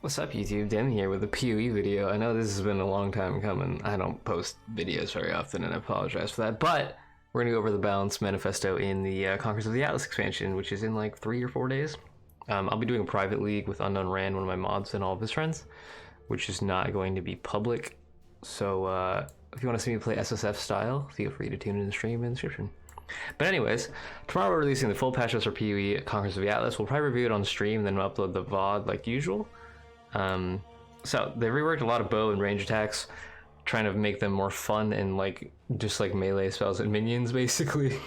What's up YouTube, Demi here with a PoE video. I know this has been a long time coming. I don't post videos very often and I apologize for that, but we're gonna go over the Balance Manifesto in the Conquerors of the Atlas expansion, which is in like 3 or 4 days. I'll be doing a private league with Unknown Rand, one of my mods, and all of his friends, which is not going to be public. So if you want to see me play SSF style, feel free to tune in the stream in the description. But anyways, tomorrow we're releasing the full patch list for PoE Conquerors of the Atlas. We'll probably review it on stream, then we'll upload the VOD like usual. So they reworked a lot of bow and range attacks, trying to make them more fun and like just like melee spells and minions basically.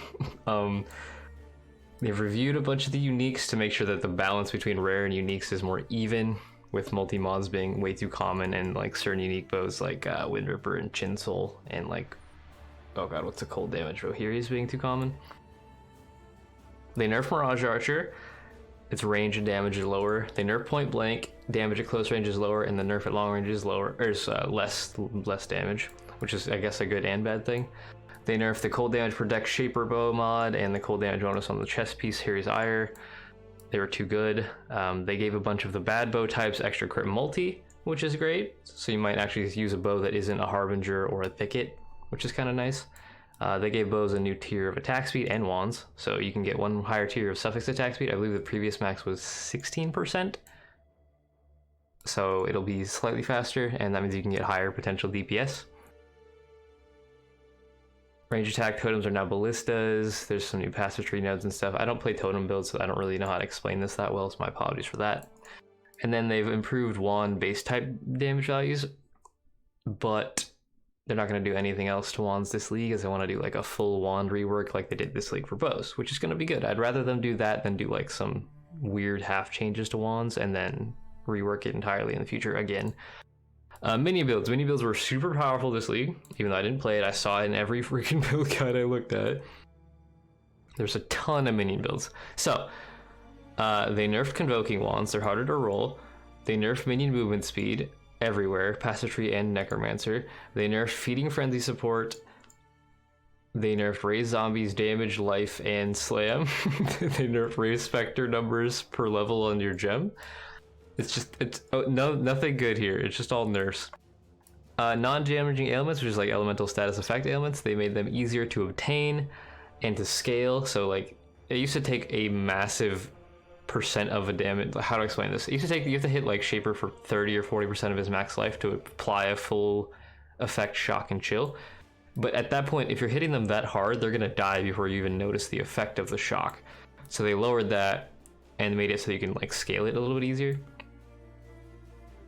They've reviewed a bunch of the uniques to make sure that the balance between rare and uniques is more even, with multi-mods being way too common and like certain unique bows like Wind Ripper and Chin Soul and like, oh god, what's the cold damage bow here is being too common. They nerfed Mirage Archer. Its range and damage is lower. They nerf Point Blank, damage at close range is lower, and the nerf at long range is lower, or is less damage, which is I guess a good and bad thing. They nerf the cold damage per deck Shaper Bow mod and the cold damage bonus on the chest piece Harry's Ire. They were too good. They gave a bunch of the bad bow types extra crit multi, which is great. So you might actually use a bow that isn't a Harbinger or a Thicket, which is kind of nice. They gave bows a new tier of attack speed and wands, so you can get one higher tier of suffix attack speed. I believe the previous max was 16%, so it'll be slightly faster, and that means you can get higher potential DPS. Range attack totems are now ballistas. There's some new passive tree nodes and stuff. I don't play totem builds, so I don't really know how to explain this that well, so my apologies for that. And then they've improved wand base type damage values, but they're not going to do anything else to wands this league, as they want to do like a full wand rework like they did this league for bows, which is going to be good. I'd rather them do that than do like some weird half changes to wands and then rework it entirely in the future again. Minion builds. Minion builds were super powerful this league, even though I didn't play it. I saw it in every freaking build guide I looked at. There's a ton of minion builds. So they nerfed Convoking wands. They're harder to roll. They nerfed minion movement speed everywhere, passive tree and necromancer. They nerfed feeding frenzy support. They nerfed raise zombies damage, life, and slam. They nerfed raise specter numbers per level on your gem. It's nothing good here. It's just all nerfs. Non-damaging ailments, which is like elemental status effect ailments, they made them easier to obtain and to scale. So like it used to take a massive percent of a damage. How to explain this? You have to hit like Shaper for 30 or 40% of his max life to apply a full effect shock and chill. But at that point, if you're hitting them that hard, they're gonna die before you even notice the effect of the shock. So they lowered that and made it so you can like scale it a little bit easier.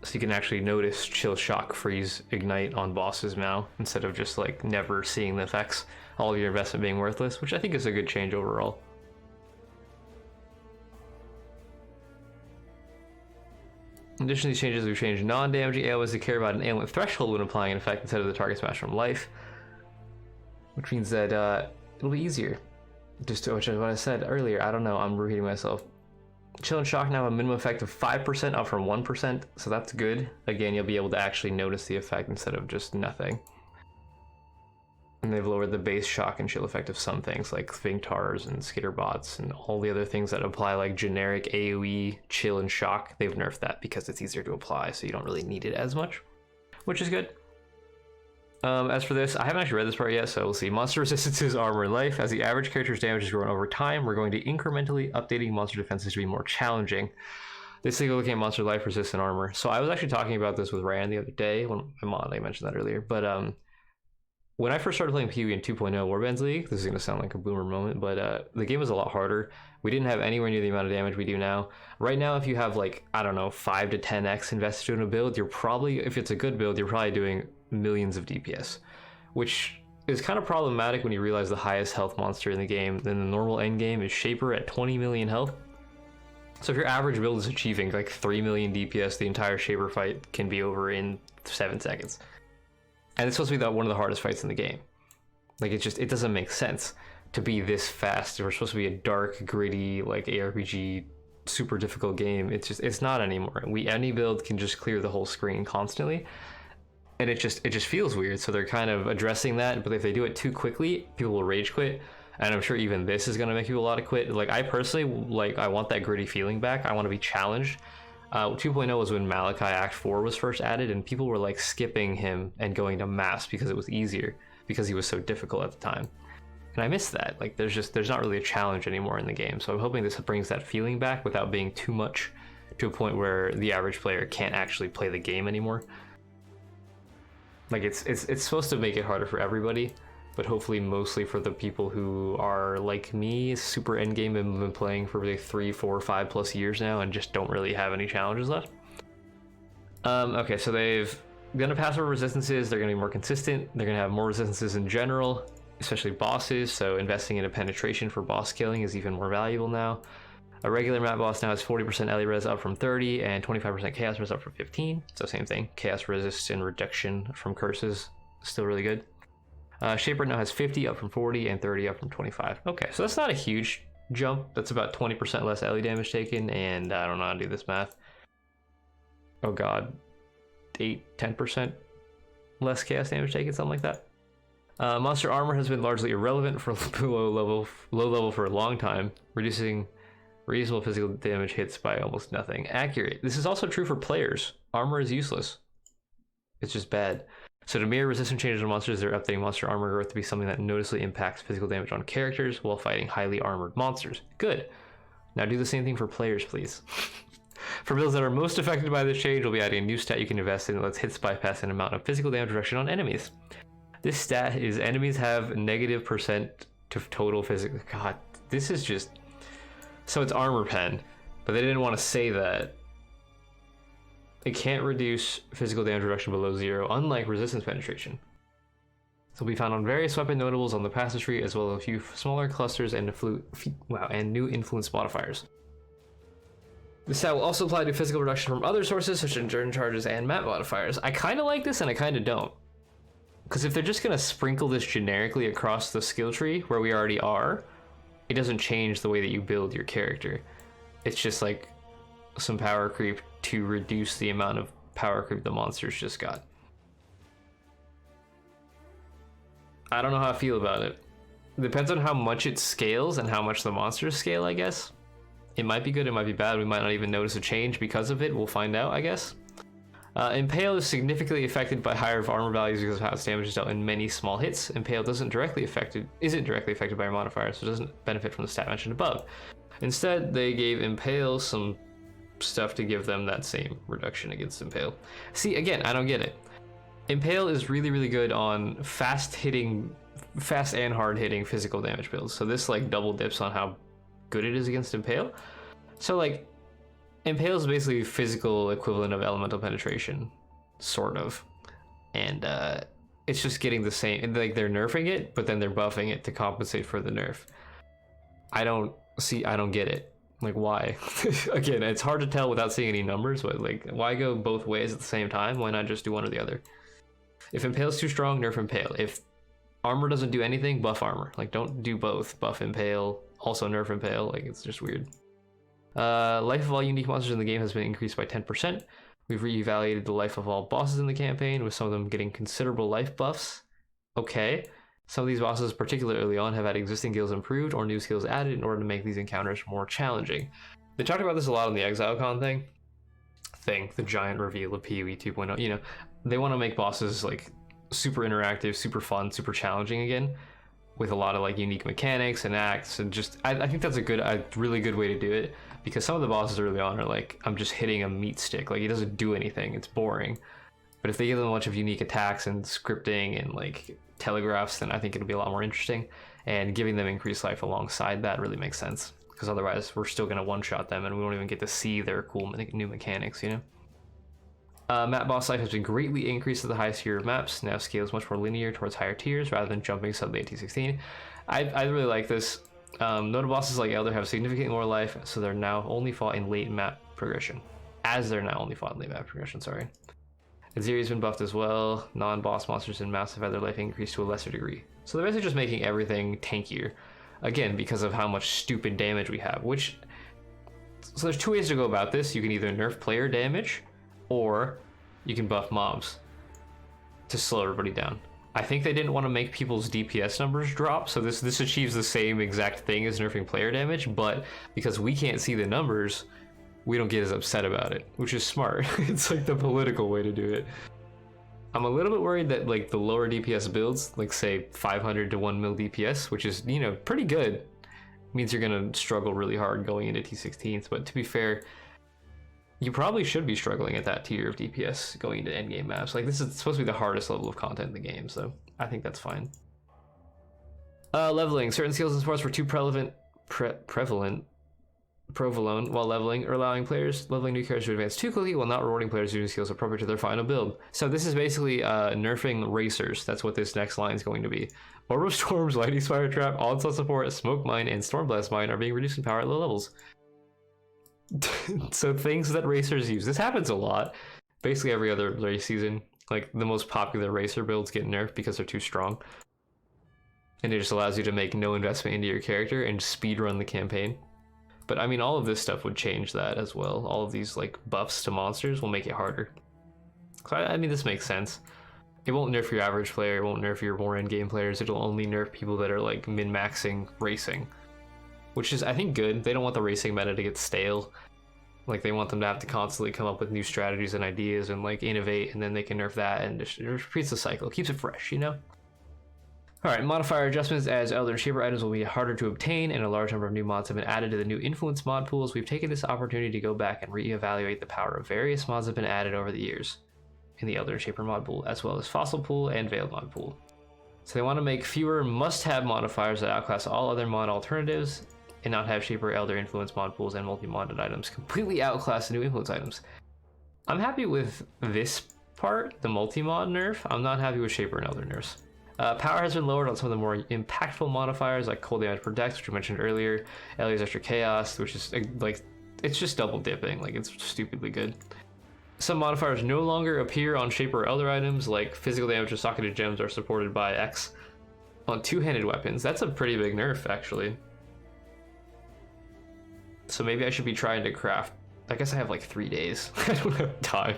So you can actually notice chill, shock, freeze, ignite on bosses now, instead of just like never seeing the effects, all of your investment being worthless, which I think is a good change overall. In addition to these changes, we've changed non-damaging ailments to care about an ailment threshold when applying an effect instead of the target smash from life, which means that it'll be easier. Just to, which is what I said earlier. I don't know, I'm repeating myself. Chill and shock now have a minimum effect of 5% up from 1%, so that's good. Again, you'll be able to actually notice the effect instead of just nothing. And they've lowered the base shock and chill effect of some things like Sphinktars and Skitterbots and all the other things that apply like generic AoE, chill, and shock. They've nerfed that because it's easier to apply, so you don't really need it as much, which is good. As for this, I haven't actually read this part yet, so we'll see. Monster resistances, armor, and life. As the average character's damage is growing over time, we're going to incrementally updating monster defenses to be more challenging. This thing looking at monster life, resistant armor. So I was actually talking about this with Rand the other day when my mod, I mentioned that earlier, but when I first started playing PoE in 2.0 Warbands League, this is going to sound like a boomer moment, but the game was a lot harder. We didn't have anywhere near the amount of damage we do now. Right now, if you have like, I don't know, 5 to 10x invested in a build, you're probably, if it's a good build, you're probably doing millions of DPS, which is kind of problematic when you realize the highest health monster in the game, then the normal end game is Shaper at 20 million health. So if your average build is achieving like 3 million DPS, the entire Shaper fight can be over in 7 seconds. And it's supposed to be one of the hardest fights in the game. Like it doesn't make sense to be this fast. We're supposed to be a dark, gritty, like ARPG, super difficult game. It's not anymore. Any build can just clear the whole screen constantly. And it just feels weird. So they're kind of addressing that, but if they do it too quickly, people will rage quit. And I'm sure even this is going to make people a lot of quit. Like I personally, like I want that gritty feeling back. I want to be challenged. 2.0 was when Malachi Act 4 was first added, and people were like skipping him and going to mass because it was easier, because he was so difficult at the time. And I miss that. Like there's not really a challenge anymore in the game. So I'm hoping this brings that feeling back without being too much, to a point where the average player can't actually play the game anymore. Like it's supposed to make it harder for everybody, but hopefully mostly for the people who are like me, super endgame, and been playing for like 3, 4, 5+ years now and just don't really have any challenges left. Okay, so they've gonna pass over resistances, they're gonna be more consistent, they're gonna have more resistances in general, especially bosses, so investing in a penetration for boss killing is even more valuable now. A regular map boss now has 40% LE res up from 30 and 25% chaos res up from 15. So same thing, chaos resist and reduction from curses, still really good. Shaper now has 50 up from 40 and 30 up from 25. Okay, so that's not a huge jump. That's about 20% less LE damage taken, and I don't know how to do this math. Oh god, 10% less chaos damage taken, something like that. Monster armor has been largely irrelevant for low level for a long time, reducing reasonable physical damage hits by almost nothing. Accurate. This is also true for players. Armor is useless. It's just bad. So to mirror resistant changes on monsters, they're updating monster armor growth to be something that noticeably impacts physical damage on characters while fighting highly armored monsters. Good. Now do the same thing for players, please. For builds that are most affected by this change, we'll be adding a new stat you can invest in that lets hits bypass an amount of physical damage reduction on enemies. This stat is enemies have -% to total physical. God, this is just... So it's armor pen, but they didn't want to say that. It can't reduce physical damage reduction below 0, unlike resistance penetration. This will be found on various weapon notables on the passage tree, as well as a few smaller clusters and new influence modifiers. This stat will also apply to physical reduction from other sources, such as endurance charges and map modifiers. I kind of like this, and I kind of don't. Because if they're just going to sprinkle this generically across the skill tree, where we already are, it doesn't change the way that you build your character. It's just like some power creep to reduce the amount of power creep the monsters just got. I don't know how I feel about it. It depends on how much it scales and how much the monsters scale, I guess. It might be good, it might be bad. We might not even notice a change because of it. We'll find out, I guess. Impale is significantly affected by higher armor values because of how its damage is dealt in many small hits. Impale isn't directly affected by your modifier, so it doesn't benefit from the stat mentioned above. Instead, they gave Impale some stuff to give them that same reduction against Impale. See, again, I don't get it. Impale is really, really good on fast and hard hitting physical damage builds. So this like double dips on how good it is against Impale. So like, Impale is basically physical equivalent of elemental penetration, sort of. And it's just getting the same, like they're nerfing it, but then they're buffing it to compensate for the nerf. I don't get it. Like, why? Again, it's hard to tell without seeing any numbers, but like, why go both ways at the same time? Why not just do one or the other? If Impale's too strong, nerf Impale. If armor doesn't do anything, buff armor. Like, don't do both. Buff Impale, also nerf Impale. Like, it's just weird. Life of all unique monsters in the game has been increased by 10%. We've reevaluated the life of all bosses in the campaign, with some of them getting considerable life buffs. Okay. Some of these bosses, particularly early on, have had existing skills improved or new skills added in order to make these encounters more challenging. They talked about this a lot on the ExileCon thing, the giant reveal of PoE 2.0. You know, they want to make bosses like super interactive, super fun, super challenging again, with a lot of like unique mechanics and acts, and just I think that's a really good way to do it, because some of the bosses early on are like, I'm just hitting a meat stick, like it doesn't do anything, it's boring. But if they give them a bunch of unique attacks and scripting and like telegraphs, then I think it'll be a lot more interesting, and giving them increased life alongside that really makes sense, because otherwise we're still going to one-shot them and we won't even get to see their cool new mechanics, you know? Map boss life has been greatly increased at the highest tier of maps. Now scales much more linear towards higher tiers rather than jumping suddenly at T16. I really like this. Notable bosses like Elder have significantly more life, so they're now only fought in late map progression. Sorry. Aziri's been buffed as well. Non-boss monsters and maps have had their life increased to a lesser degree. So they're basically just making everything tankier. Again, because of how much stupid damage we have, so there's two ways to go about this. You can either nerf player damage, or you can buff mobs to slow everybody down. I think they didn't want to make people's DPS numbers drop, so this achieves the same exact thing as nerfing player damage, but because we can't see the numbers, we don't get as upset about it, which is smart. It's like the political way to do it. I'm a little bit worried that like the lower DPS builds, like say 500 to 1 mil DPS, which is, you know, pretty good, means you're gonna struggle really hard going into T16s. But to be fair, you probably should be struggling at that tier of DPS going into endgame maps. Like this is supposed to be the hardest level of content in the game, so I think that's fine. Leveling. Certain skills and supports were too prevalent while leveling, or allowing players leveling new characters to advance too quickly while not rewarding players using skills appropriate to their final build. So this is basically nerfing racers. That's what this next line is going to be. Orb of Storms, Lightning Spider Trap, Onslaught Support, Smoke Mine, and Stormblast Mine are being reduced in power at low levels. So things that racers use. This happens a lot. Basically every other race season, like the most popular racer builds get nerfed because they're too strong. And it just allows you to make no investment into your character and speed run the campaign. But I mean, all of this stuff would change that as well. All of these like buffs to monsters will make it harder. So I mean, this makes sense. It won't nerf your average player, it won't nerf your more end-game players, it'll only nerf people that are like min-maxing racing. Which is, I think, good. They don't want the racing meta to get stale. Like, they want them to have to constantly come up with new strategies and ideas and like innovate, and then they can nerf that, and it repeats the cycle. It keeps it fresh, you know? Alright, modifier adjustments. As Elder and Shaper items will be harder to obtain, and a large number of new mods have been added to the new influence mod pools, we've taken this opportunity to go back and re-evaluate the power of various mods that have been added over the years in the Elder and Shaper mod pool, as well as Fossil pool and Veiled mod pool. So they want to make fewer must-have modifiers that outclass all other mod alternatives, and not have Shaper, Elder, Influence mod pools and multi-modded items completely outclass the new influence items. I'm happy with this part, the multi-mod nerf. I'm not happy with Shaper and Elder nerfs. Power has been lowered on some of the more impactful modifiers like cold damage per dex, which we mentioned earlier, Ellie's extra chaos, which is like, it's just double dipping, like it's stupidly good. Some modifiers no longer appear on Shaper or Elder items, like physical damage and socketed gems are supported by X on two-handed weapons. That's a pretty big nerf, actually. So maybe I should be trying to craft. I guess I have like 3 days. I don't have time.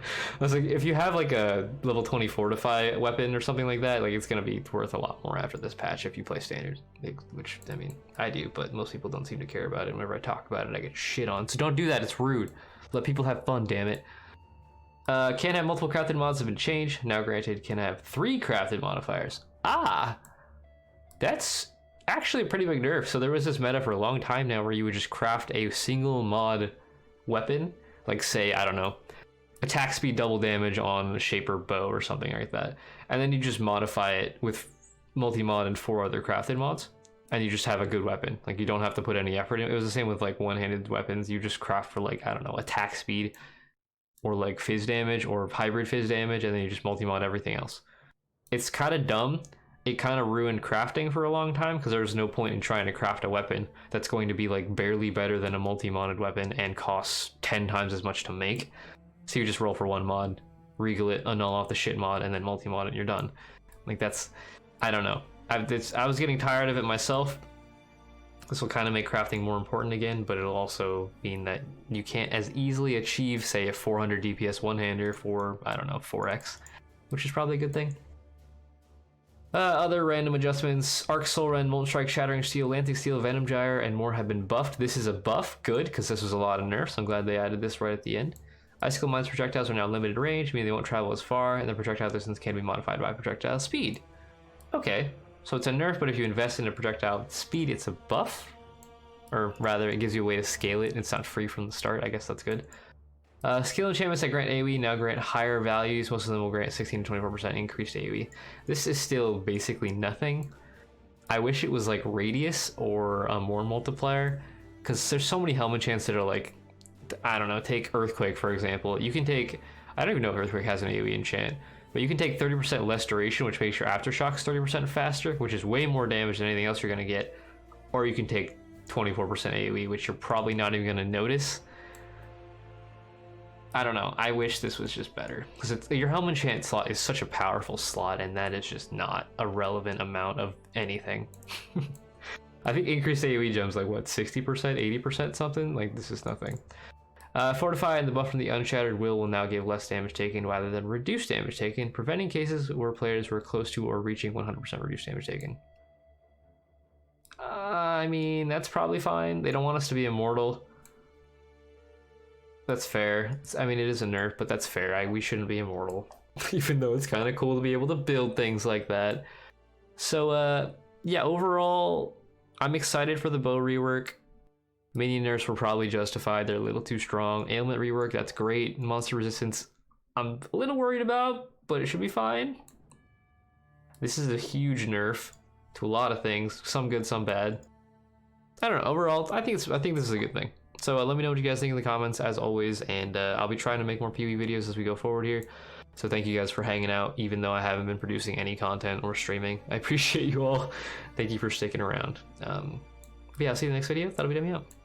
I was like, if you have like a level 20 fortify weapon or something like that, like it's gonna be worth a lot more after this patch if you play standard. Which, I mean, I do, but most people don't seem to care about it. Whenever I talk about it, I get shit on. So don't do that, it's rude. Let people have fun, damn it. Can't have multiple crafted mods have been changed. Now granted, can have 3 crafted modifiers. Ah! That's actually a pretty big nerf. So there was this meta for a long time now where you would just craft a single mod weapon, like say, I don't know, attack speed double damage on a Shaper bow or something like that, and then you just modify it with multi-mod and 4 other crafted mods, and you just have a good weapon. Like you don't have to put any effort in. It was the same with like one-handed weapons. You just craft for like, I don't know, attack speed or like fizz damage or hybrid fizz damage, and then you just multi-mod everything else. It's kind of dumb. It kind of ruined crafting for a long time because there's no point in trying to craft a weapon that's going to be like barely better than a multi-modded weapon and costs 10 times as much to make. So you just roll for 1 mod, regal it, annul off the shit mod, and then multi-mod it and you're done. Like that's, I don't know. I was getting tired of it myself. This will kind of make crafting more important again, but it'll also mean that you can't as easily achieve, say, a 400 DPS one-hander for, I don't know, 4x, which is probably a good thing. Other random adjustments: Arc Soul Rend, Molten Strike, Shattering Steel, Atlantic Steel, Venom Gyre, and more have been buffed. This is a buff, good, because this was a lot of nerfs. I'm glad they added this right at the end. Icicle Mine's projectiles are now limited range, meaning they won't travel as far, and the projectile distance can be modified by projectile speed. Okay, so it's a nerf, but if you invest in a projectile speed, it's a buff? Or rather, it gives you a way to scale it, and it's not free from the start. I guess that's good. Skill enchantments that grant AoE now grant higher values. Most of them will grant 16 to 24% increased AoE. This is still basically nothing. I wish it was like Radius or a more multiplier, because there's so many helmet chants that are like, I don't know, take Earthquake for example. You can take, I don't even know if Earthquake has an AoE enchant, but you can take 30% less duration, which makes your aftershocks 30% faster, which is way more damage than anything else you're going to get. Or you can take 24% AoE, which you're probably not even going to notice. I don't know. I wish this was just better, because your helm enchant slot is such a powerful slot, and that is just not a relevant amount of anything. I think increased AoE gems like what, 60%, 80% something? Like this is nothing. Fortify and the buff from the Unshattered will now give less damage taken rather than reduced damage taken, preventing cases where players were close to or reaching 100% reduced damage taken. I mean, that's probably fine. They don't want us to be immortal. That's fair. I mean, it is a nerf, but that's fair. We shouldn't be immortal. Even though it's kind of cool to be able to build things like that. So, yeah, overall, I'm excited for the bow rework. Minion nerfs were probably justified. They're a little too strong. Ailment rework, that's great. Monster resistance, I'm a little worried about, but it should be fine. This is a huge nerf to a lot of things. Some good, some bad. I don't know. Overall, I think this is a good thing. So let me know what you guys think in the comments, as always, and I'll be trying to make more PvE videos as we go forward here. So thank you guys for hanging out, even though I haven't been producing any content or streaming. I appreciate you all. Thank you for sticking around. But yeah, I'll see you in the next video. That'll be demi out.